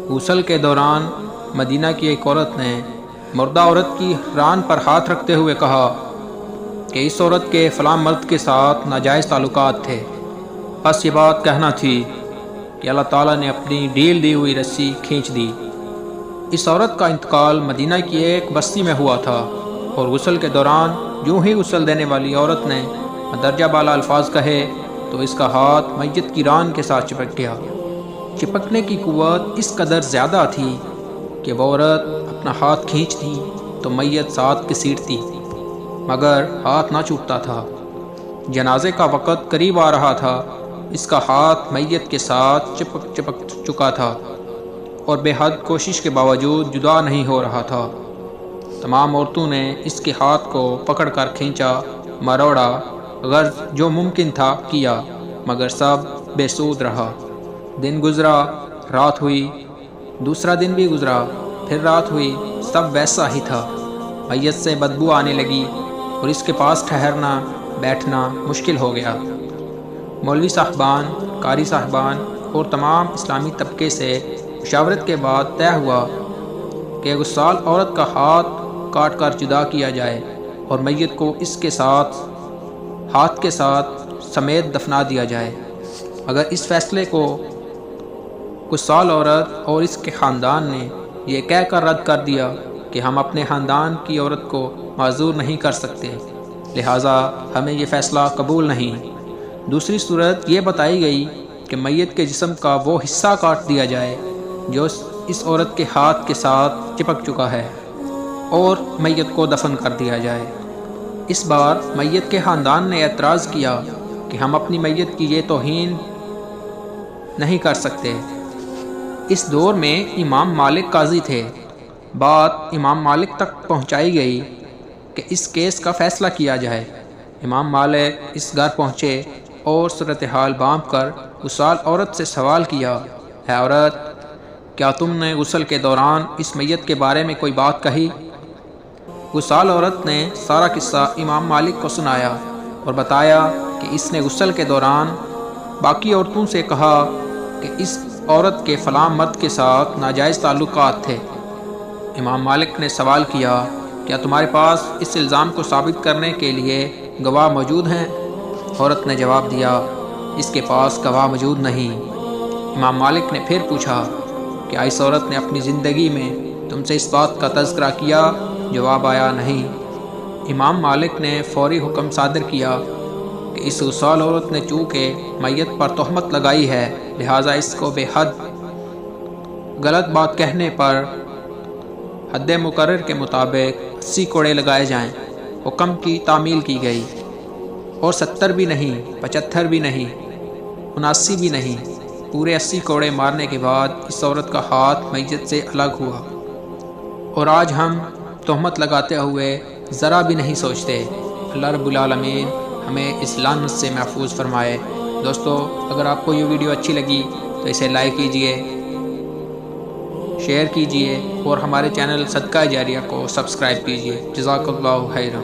غسل کے دوران مدینہ کی ایک عورت نے مردہ عورت کی ران پر ہاتھ رکھتے ہوئے کہا کہ اس عورت کے فلاں مرد کے ساتھ ناجائز تعلقات تھے۔ بس یہ بات کہنا تھی کہ اللہ تعالیٰ نے اپنی ڈھیل دی ہوئی رسی کھینچ دی۔ اس عورت کا انتقال مدینہ کی ایک بستی میں ہوا تھا، اور غسل کے دوران یوں ہی غسل دینے والی عورت نے درجہ بالا الفاظ کہے تو اس کا ہاتھ میت کی ران کے ساتھ چپک گیا۔ چپکنے کی قوت اس قدر زیادہ تھی کہ وہ عورت اپنا ہاتھ کھینچتی تو میت ساتھ گھسیٹتی، مگر ہاتھ نہ چھوٹتا تھا۔ جنازے کا وقت قریب آ رہا تھا، اس کا ہاتھ میت کے ساتھ چپک چکا تھا اور بے حد کوشش کے باوجود جدا نہیں ہو رہا تھا۔ تمام عورتوں نے اس کے ہاتھ کو پکڑ کر کھینچا، مروڑا، غرض جو ممکن تھا کیا، مگر سب بے سود رہا۔ دن گزرا، رات ہوئی، دوسرا دن بھی گزرا، پھر رات ہوئی، سب ویسا ہی تھا۔ میت سے بدبو آنے لگی اور اس کے پاس ٹھہرنا بیٹھنا مشکل ہو گیا۔ مولوی صاحبان، قاری صاحبان اور تمام اسلامی طبقے سے مشاورت کے بعد طے ہوا کہ غسال عورت کا ہاتھ کاٹ کر جدا کیا جائے اور میت کو اس کے ساتھ ہاتھ کے ساتھ سمیت دفنا دیا جائے۔ مگر اس فیصلے کو غسال عورت اور اس کے خاندان نے یہ کہہ کر رد کر دیا کہ ہم اپنے خاندان کی عورت کو معذور نہیں کر سکتے، لہٰذا ہمیں یہ فیصلہ قبول نہیں۔ دوسری صورت یہ بتائی گئی کہ میت کے جسم کا وہ حصہ کاٹ دیا جائے جو اس عورت کے ہاتھ کے ساتھ چپک چکا ہے اور میت کو دفن کر دیا جائے۔ اس بار میت کے خاندان نے اعتراض کیا کہ ہم اپنی میت کی یہ توہین نہیں کر سکتے۔ اس دور میں امام مالک قاضی تھے۔ بات امام مالک تک پہنچائی گئی کہ اس کیس کا فیصلہ کیا جائے۔ امام مالک اس گھر پہنچے اور صورتحال بانپ کر غسال عورت سے سوال کیا، اے عورت، کیا تم نے غسل کے دوران اس میت کے بارے میں کوئی بات کہی؟ غسال عورت نے سارا قصہ امام مالک کو سنایا اور بتایا کہ اس نے غسل کے دوران باقی عورتوں سے کہا کہ اس عورت کے فلاں مرد کے ساتھ ناجائز تعلقات تھے۔ امام مالک نے سوال کیا، کیا تمہارے پاس اس الزام کو ثابت کرنے کے لیے گواہ موجود ہیں؟ عورت نے جواب دیا، اس کے پاس گواہ موجود نہیں۔ امام مالک نے پھر پوچھا، کیا اس عورت نے اپنی زندگی میں تم سے اس بات کا تذکرہ کیا؟ جواب آیا، نہیں۔ امام مالک نے فوری حکم صادر کیا کہ اس غسال عورت نے چونکہ میت پر تہمت لگائی ہے، لہٰذا اس کو بے حد غلط بات کہنے پر حد مقرر کے مطابق 80 کوڑے لگائے جائیں۔ حکم کی تعمیل کی گئی اور 70 بھی نہیں، 75 بھی نہیں، 79 بھی نہیں، پورے 80 کوڑے مارنے کے بعد اس عورت کا ہاتھ میت سے الگ ہوا۔ اور آج ہم تہمت لگاتے ہوئے ذرا بھی نہیں سوچتے۔ اللہ رب العالمین ہمیں اس لعنت سے محفوظ فرمائے۔ دوستو، اگر آپ کو یہ ویڈیو اچھی لگی تو اسے لائک کیجئے، شیئر کیجئے اور ہمارے چینل صدقہ جاریہ کو سبسکرائب کیجئے۔ جزاک اللہ خیرا۔